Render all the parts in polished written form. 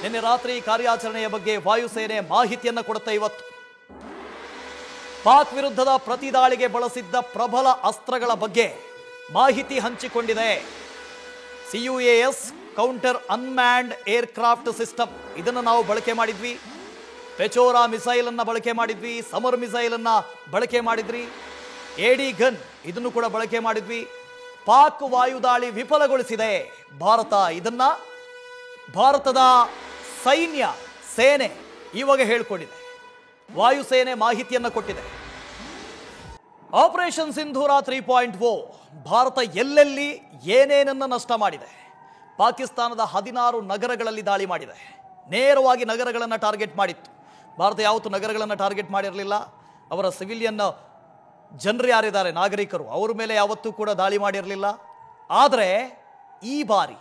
ನಿನ್ನೆ ರಾತ್ರಿ ಕಾರ್ಯಾಚರಣೆಯ ಬಗ್ಗೆ ವಾಯುಸೇನೆ ಮಾಹಿತಿಯನ್ನು ಕೊಡುತ್ತೆ. ಇವತ್ತು ಪಾಕ್ ವಿರುದ್ಧದ ಪ್ರತಿದಾಳಿಗೆ ಬಳಸಿದ್ದ ಪ್ರಬಲ ಅಸ್ತ್ರಗಳ ಬಗ್ಗೆ ಮಾಹಿತಿ ಹಂಚಿಕೊಂಡಿದೆ. CUAS counter unmanned aircraft system, ಇದನ್ನು ನಾವು ಬಳಕೆ ಮಾಡಿದ್ವಿ. ಪೆಚೋರಾ ಮಿಸೈಲ್ ಅನ್ನ ಬಳಕೆ ಮಾಡಿದ್ವಿ, ಸಮರ್ ಮಿಸೈಲ್ ಅನ್ನ ಬಳಕೆ ಮಾಡಿದ್ವಿ, AD ಗನ್ ಇದನ್ನು ಕೂಡ ಬಳಕೆ ಮಾಡಿದ್ವಿ. ಪಾಕ್ ವಾಯುದಾಳಿ ವಿಫಲಗೊಳಿಸಿದೆ ಭಾರತ. ಇದನ್ನ ಭಾರತದ ಸೇನೆ ಇವಾಗ ಹೇಳ್ಕೊಂಡಿದೆ. ವಾಯುಸೇನೆ ಮಾಹಿತಿಯನ್ನು ಕೊಟ್ಟಿದೆ. ಆಪರೇಷನ್ ಸಿಂಧೂರ 3.0 ಭಾರತ ಎಲ್ಲೆಲ್ಲಿ ಏನೇನನ್ನ ನಷ್ಟ ಮಾಡಿದೆ. ಪಾಕಿಸ್ತಾನದ 16 ನಗರಗಳಲ್ಲಿ ದಾಳಿ ಮಾಡಿದೆ. ನೇರವಾಗಿ ನಗರಗಳನ್ನು ಟಾರ್ಗೆಟ್ ಮಾಡಿತ್ತು. ಭಾರತ ಯಾವತ್ತೂ ನಗರಗಳನ್ನು ಟಾರ್ಗೆಟ್ ಮಾಡಿರಲಿಲ್ಲ. ಅವರ ಸಿವಿಲಿಯನ್ ಜನರು ಯಾರಿದ್ದಾರೆ, ನಾಗರಿಕರು, ಅವರ ಮೇಲೆ ಯಾವತ್ತೂ ಕೂಡ ದಾಳಿ ಮಾಡಿರಲಿಲ್ಲ. ಆದರೆ ಈ ಬಾರಿ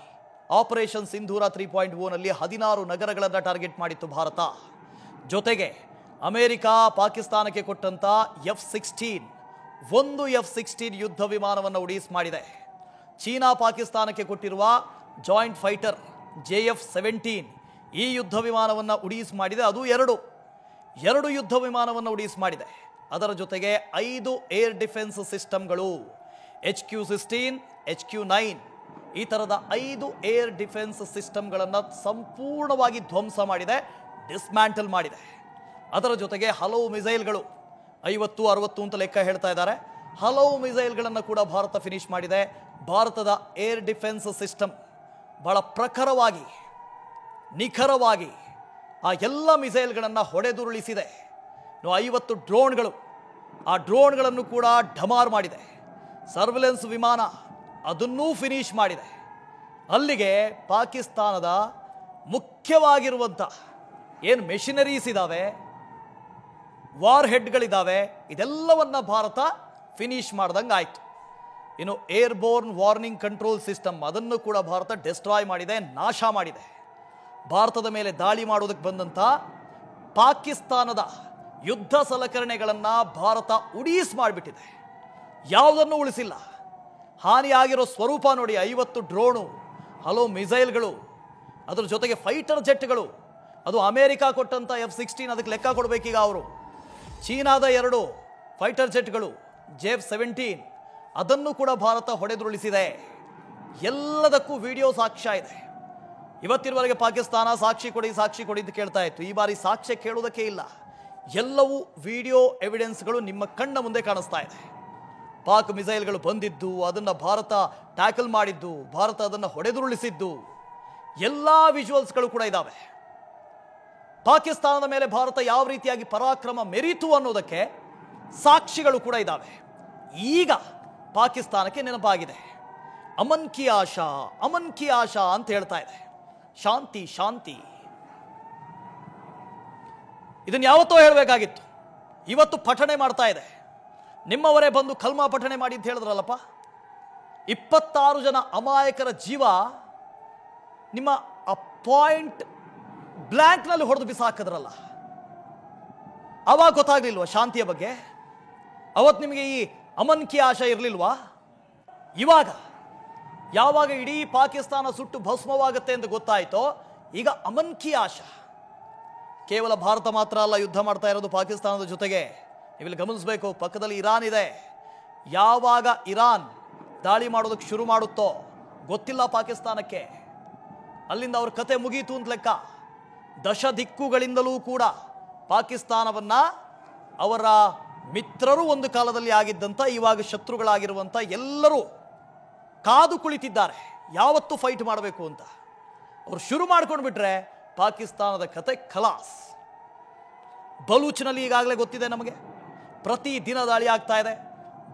ಆಪರೇಷನ್ ಸಿಂಧೂರ 3.0 ನಲ್ಲಿ 16 ನಗರಗಳನ್ನು ಟಾರ್ಗೆಟ್ ಮಾಡಿತ್ತು ಭಾರತ. ಜೊತೆಗೆ ಅಮೆರಿಕ ಪಾಕಿಸ್ತಾನಕ್ಕೆ ಕೊಟ್ಟಂತ ಒಂದು F-16 ಯುದ್ಧ ವಿಮಾನವನ್ನು ಉಡೀಸ್ ಮಾಡಿದೆ. ಚೀನಾ ಪಾಕಿಸ್ತಾನಕ್ಕೆ ಕೊಟ್ಟಿರುವ ಜಾಯಿಂಟ್ ಫೈಟರ್ JF-17 ಈ ಯುದ್ಧ ವಿಮಾನವನ್ನು ಉಡೀಸ್ ಮಾಡಿದೆ. ಅದು ಎರಡು ಯುದ್ಧ ವಿಮಾನವನ್ನು ಉಡೀಸ್ ಮಾಡಿದೆ. ಅದರ ಜೊತೆಗೆ 5 ಏರ್ ಡಿಫೆನ್ಸ್ ಸಿಸ್ಟಮ್ಗಳು, HQ-16, HQ-9 ಈ ಥರದ 5 ಏರ್ ಡಿಫೆನ್ಸ್ ಸಿಸ್ಟಮ್ಗಳನ್ನು ಸಂಪೂರ್ಣವಾಗಿ ಧ್ವಂಸ ಮಾಡಿದೆ, ಡಿಸ್ಮ್ಯಾಂಟಲ್ ಮಾಡಿದೆ. ಅದರ ಜೊತೆಗೆ ಹಲವು ಮಿಸೈಲ್ಗಳು, 50-60 ಅಂತ ಲೆಕ್ಕ ಹೇಳ್ತಾ ಇದ್ದಾರೆ, ಹಲವು ಮಿಸೈಲ್ಗಳನ್ನು ಕೂಡ ಭಾರತ ಫಿನಿಶ್ ಮಾಡಿದೆ. ಭಾರತದ ಏರ್ ಡಿಫೆನ್ಸ್ ಸಿಸ್ಟಮ್ ಬಹಳ ಪ್ರಖರವಾಗಿ, ನಿಖರವಾಗಿ ಆ ಎಲ್ಲ ಮಿಸೈಲ್ಗಳನ್ನು ಹೊಡೆದುರುಳಿಸಿದೆ. 50 ಡ್ರೋನ್ಗಳು, ಆ ಡ್ರೋನ್ಗಳನ್ನು ಕೂಡ ಢಮಾರ್ ಮಾಡಿದೆ. ಸರ್ವಿಲೆನ್ಸ್ ವಿಮಾನ ಅದನ್ನೂ ಫಿನಿಶ್ ಮಾಡಿದೆ. ಅಲ್ಲಿಗೆ ಪಾಕಿಸ್ತಾನದ ಮುಖ್ಯವಾಗಿರುವಂಥ ಏನು ಮೆಷಿನರೀಸ್ ಇದ್ದಾವೆ, ವಾರ್ ಹೆಡ್ಗಳಿದ್ದಾವೆ, ಇದೆಲ್ಲವನ್ನ ಭಾರತ ಫಿನಿಶ್ ಮಾಡ್ದಂಗೆ ಆಯಿತು. ಇನ್ನು ಏರ್ಬೋರ್ನ್ ವಾರ್ನಿಂಗ್ ಕಂಟ್ರೋಲ್ ಸಿಸ್ಟಮ್ ಅದನ್ನು ಕೂಡ ಭಾರತ ಡೆಸ್ಟ್ರಾಯ್ ಮಾಡಿದೆ, ನಾಶ ಮಾಡಿದೆ. ಭಾರತದ ಮೇಲೆ ದಾಳಿ ಮಾಡೋದಕ್ಕೆ ಬಂದಂಥ ಪಾಕಿಸ್ತಾನದ ಯುದ್ಧ ಸಲಕರಣೆಗಳನ್ನು ಭಾರತ ಉಡೀಸ್ ಮಾಡಿಬಿಟ್ಟಿದೆ, ಯಾವುದನ್ನು ಉಳಿಸಿಲ್ಲ. ಹಾನಿಯಾಗಿರೋ ಸ್ವರೂಪ ನೋಡಿ, 50 ಡ್ರೋನು, ಹಲವು ಮಿಸೈಲ್ಗಳು, ಅದರ ಜೊತೆಗೆ ಫೈಟರ್ ಜೆಟ್ಗಳು, ಅದು ಅಮೇರಿಕ ಕೊಟ್ಟಂಥ F-16 ಅದಕ್ಕೆ ಲೆಕ್ಕ ಕೊಡಬೇಕೀಗ ಅವರು. ಚೀನಾದ 2 ಫೈಟರ್ ಜೆಟ್ಗಳು JF-17 ಅದನ್ನು ಕೂಡ ಭಾರತ ಹೊಡೆದುರುಳಿಸಿದೆ. ಎಲ್ಲದಕ್ಕೂ ವಿಡಿಯೋ ಸಾಕ್ಷ್ಯ ಇದೆ. ಇವತ್ತಿನವರೆಗೆ ಪಾಕಿಸ್ತಾನ ಸಾಕ್ಷಿ ಕೊಡಿ ಅಂತ ಕೇಳ್ತಾ ಇತ್ತು. ಈ ಬಾರಿ ಸಾಕ್ಷ್ಯ ಕೇಳುವುದಕ್ಕೆ ಇಲ್ಲ, ಎಲ್ಲವೂ ವಿಡಿಯೋ ಎವಿಡೆನ್ಸ್ಗಳು ನಿಮ್ಮ ಕಣ್ಣ ಮುಂದೆ ಕಾಣಿಸ್ತಾ ಇದೆ. ಪಾಕ್ ಮಿಸೈಲ್ಗಳು ಬಂದಿದ್ದು, ಅದನ್ನು ಭಾರತ ಟ್ಯಾಕಲ್ ಮಾಡಿದ್ದು, ಭಾರತ ಅದನ್ನು ಹೊಡೆದುರುಳಿಸಿದ್ದು, ಎಲ್ಲ ವಿಜುವಲ್ಸ್ಗಳು ಕೂಡ ಇದ್ದಾವೆ. ಪಾಕಿಸ್ತಾನದ ಮೇಲೆ ಭಾರತ ಯಾವ ರೀತಿಯಾಗಿ ಪರಾಕ್ರಮ ಮೆರೀತು ಅನ್ನೋದಕ್ಕೆ ಸಾಕ್ಷಿಗಳು ಕೂಡ ಇದ್ದಾವೆ. ಈಗ ಪಾಕಿಸ್ತಾನಕ್ಕೆ ನೆನಪಾಗಿದೆ, ಅಮನ್ ಕಿ ಆಶಾ ಅಂತ ಹೇಳ್ತಾ ಇದೆ. ಶಾಂತಿ ಇದನ್ನು ಯಾವತ್ತೋ ಹೇಳಬೇಕಾಗಿತ್ತು, ಇವತ್ತು ಪಠಣೆ ಮಾಡ್ತಾ ಇದೆ. ನಿಮ್ಮವರೇ ಬಂದು ಕಲ್ಮಾ ಪಠಣೆ ಮಾಡಿ ಅಂತ ಹೇಳಿದ್ರಲ್ಲಪ್ಪ. 26 ಜನ ಅಮಾಯಕರ ಜೀವ ನಿಮ್ಮ ಆ ಪಾಯಿಂಟ್ ಬ್ಲ್ಯಾಂಕ್ನಲ್ಲಿ ಹೊಡೆದು ಬಿಸಾಕಿದ್ರಲ್ಲ, ಅವಾಗ ಗೊತ್ತಾಗ್ಲಿಲ್ವಾ ಶಾಂತಿಯ ಬಗ್ಗೆ? ಅವತ್ತು ನಿಮಗೆ ಈ ಅಮನ್ ಕಿ ಆಶಾ ಇರಲಿಲ್ವಾ? ಯಾವಾಗ ಇಡೀ ಪಾಕಿಸ್ತಾನ ಸುಟ್ಟು ಭಸ್ಮವಾಗುತ್ತೆ ಅಂತ ಗೊತ್ತಾಯಿತೋ, ಈಗ ಅಮನ್ ಕಿ ಆಶಾ. ಕೇವಲ ಭಾರತ ಮಾತ್ರ ಅಲ್ಲ ಯುದ್ಧ ಮಾಡ್ತಾ ಇರೋದು ಪಾಕಿಸ್ತಾನದ ಜೊತೆಗೆ. ನೀವಿಲ್ಲಿ ಗಮನಿಸಬೇಕು, ಪಕ್ಕದಲ್ಲಿ ಇರಾನ್ ಇದೆ. ಯಾವಾಗ ಇರಾನ್ ದಾಳಿ ಮಾಡೋದಕ್ಕೆ ಶುರು ಮಾಡುತ್ತೋ ಗೊತ್ತಿಲ್ಲ ಪಾಕಿಸ್ತಾನಕ್ಕೆ, ಅಲ್ಲಿಂದ ಅವ್ರ ಕತೆ ಮುಗೀತು ಅಂತ ಲೆಕ್ಕ. ದಶ ದಿಕ್ಕುಗಳಿಂದಲೂ ಕೂಡ ಪಾಕಿಸ್ತಾನವನ್ನ ಅವರ ಮಿತ್ರರು ಒಂದು ಕಾಲದಲ್ಲಿ ಆಗಿದ್ದಂಥ, ಇವಾಗ ಶತ್ರುಗಳಾಗಿರುವಂಥ ಎಲ್ಲರೂ ಕಾದು ಕುಳಿತಿದ್ದಾರೆ ಯಾವತ್ತು ಫೈಟ್ ಮಾಡಬೇಕು ಅಂತ. ಅವರು ಶುರು ಮಾಡ್ಕೊಂಡು ಬಿಟ್ರೆ ಪಾಕಿಸ್ತಾನದ ಕತೆ ಖಲಾಸ್. ಬಲೂಚ್ನಲ್ಲಿ ಈಗಾಗಲೇ ಗೊತ್ತಿದೆ ನಮಗೆ, ಪ್ರತಿ ದಿನ ದಾಳಿ ಆಗ್ತಾ ಇದೆ.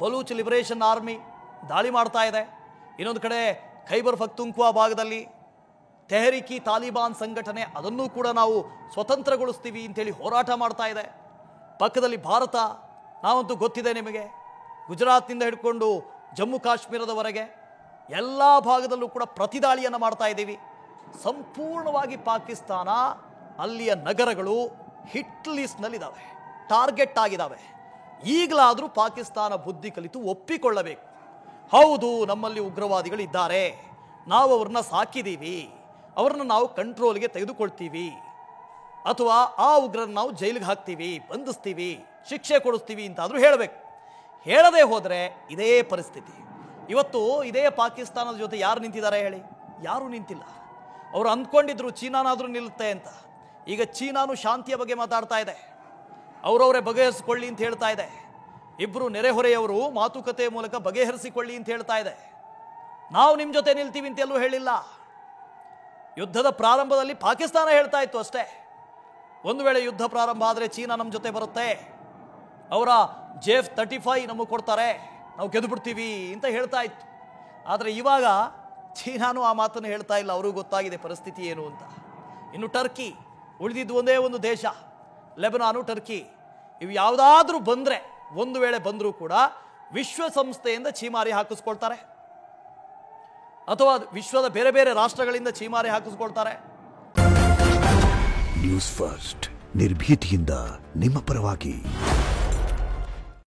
ಬಲೂಚ್ ಲಿಬರೇಷನ್ ಆರ್ಮಿ ದಾಳಿ ಮಾಡ್ತಾ ಇದೆ. ಇನ್ನೊಂದು ಕಡೆ ಖೈಬರ್ ಪಖ್ತೂನ್ಖ್ವಾ ಭಾಗದಲ್ಲಿ ತೆಹರಿಕಿ ತಾಲಿಬಾನ್ ಸಂಘಟನೆ, ಅದನ್ನು ಕೂಡ ನಾವು ಸ್ವತಂತ್ರಗೊಳಿಸ್ತೀವಿ ಅಂತೇಳಿ ಹೋರಾಟ ಮಾಡ್ತಾ ಇದೆ. ಪಕ್ಕದಲ್ಲಿ ಭಾರತ, ನಾವಂತೂ ಗೊತ್ತಿದೆ ನಿಮಗೆ, ಗುಜರಾತ್ನಿಂದ ಹಿಡ್ಕೊಂಡು ಜಮ್ಮು ಕಾಶ್ಮೀರದವರೆಗೆ ಎಲ್ಲ ಭಾಗದಲ್ಲೂ ಕೂಡ ಪ್ರತಿದಾಳಿಯನ್ನು ಮಾಡ್ತಾ ಇದ್ದೀವಿ. ಸಂಪೂರ್ಣವಾಗಿ ಪಾಕಿಸ್ತಾನ, ಅಲ್ಲಿಯ ನಗರಗಳು ಹಿಟ್ ಲಿಸ್ಟ್ನಲ್ಲಿದ್ದಾವೆ, ಟಾರ್ಗೆಟ್ ಆಗಿದ್ದಾವೆ. ಈಗಲಾದರೂ ಪಾಕಿಸ್ತಾನ ಬುದ್ಧಿ ಕಲಿತು ಒಪ್ಪಿಕೊಳ್ಳಬೇಕು, ಹೌದು ನಮ್ಮಲ್ಲಿ ಉಗ್ರವಾದಿಗಳಿದ್ದಾರೆ, ನಾವು ಅವ್ರನ್ನ ಸಾಕಿದ್ದೀವಿ, ಅವ್ರನ್ನ ನಾವು ಕಂಟ್ರೋಲ್ಗೆ ತೆಗೆದುಕೊಳ್ತೀವಿ, ಅಥವಾ ಆ ಉಗ್ರರನ್ನ ನಾವು ಜೈಲಿಗೆ ಹಾಕ್ತೀವಿ, ಬಂಧಿಸ್ತೀವಿ, ಶಿಕ್ಷೆ ಕೊಡಿಸ್ತೀವಿ ಅಂತಾದರೂ ಹೇಳಬೇಕು. ಹೇಳದೇ ಹೋದರೆ ಇದೇ ಪರಿಸ್ಥಿತಿ. ಇವತ್ತು ಇದೇ ಪಾಕಿಸ್ತಾನದ ಜೊತೆ ಯಾರು ನಿಂತಿದ್ದಾರೆ ಹೇಳಿ? ಯಾರೂ ನಿಂತಿಲ್ಲ. ಅವರು ಅಂದ್ಕೊಂಡಿದ್ರು ಚೀನಾನಾದರೂ ನಿಲ್ಲುತ್ತೆ ಅಂತ. ಈಗ ಚೀನಾನು ಶಾಂತಿಯ ಬಗ್ಗೆ ಮಾತಾಡ್ತಾ ಇದೆ, ಅವರವರೇ ಬಗೆಹರಿಸಿಕೊಳ್ಳಿ ಅಂತ ಹೇಳ್ತಾ ಇದೆ. ಇಬ್ಬರು ನೆರೆಹೊರೆಯವರು ಮಾತುಕತೆ ಮೂಲಕ ಬಗೆಹರಿಸಿಕೊಳ್ಳಿ ಅಂತ ಹೇಳ್ತಾ ಇದೆ. ನಾವು ನಿಮ್ಮ ಜೊತೆ ನಿಲ್ತೀವಿ ಅಂತ ಎಲ್ಲೂ ಹೇಳಿಲ್ಲ. ಯುದ್ಧದ ಪ್ರಾರಂಭದಲ್ಲಿ ಪಾಕಿಸ್ತಾನ ಹೇಳ್ತಾ ಇತ್ತು ಅಷ್ಟೇ, ಒಂದು ವೇಳೆ ಯುದ್ಧ ಪ್ರಾರಂಭ ಆದರೆ ಚೀನಾ ನಮ್ಮ ಜೊತೆ ಬರುತ್ತೆ, ಅವರ JF-35 ನಮಗೆ ಕೊಡ್ತಾರೆ, ನಾವು ಗೆದ್ದುಬಿಡ್ತೀವಿ ಅಂತ ಹೇಳ್ತಾ ಇತ್ತು. ಆದರೆ ಇವಾಗ ಚೀನಾನು ಆ ಮಾತನ್ನು ಹೇಳ್ತಾ ಇಲ್ಲ, ಅವ್ರಿಗೂ ಗೊತ್ತಾಗಿದೆ ಪರಿಸ್ಥಿತಿ ಏನು ಅಂತ. ಇನ್ನು ಟರ್ಕಿ ಉಳಿದಿದ್ದು ಒಂದೇ ಒಂದು ದೇಶ, ಲೆಬನಾನು, ಟರ್ಕಿ. ಇವು ಯಾವುದಾದ್ರೂ ಬಂದರೆ, ಒಂದು ವೇಳೆ ಬಂದರೂ ಕೂಡ ವಿಶ್ವಸಂಸ್ಥೆಯಿಂದ ಛೀಮಾರಿ ಹಾಕಿಸ್ಕೊಳ್ತಾರೆ, ಅಥವಾ ವಿಶ್ವದ ಬೇರೆ ಬೇರೆ ರಾಷ್ಟ್ರಗಳಿಂದ ಛೀಮಾರಿ ಹಾಕಿಸ್ಕೊಳ್ತಾರೆ. ನ್ಯೂಸ್ ಫಸ್ಟ್, ನಿರ್ಭೀತಿಯಿಂದ ನಿಮ್ಮ ಪರವಾಗಿ.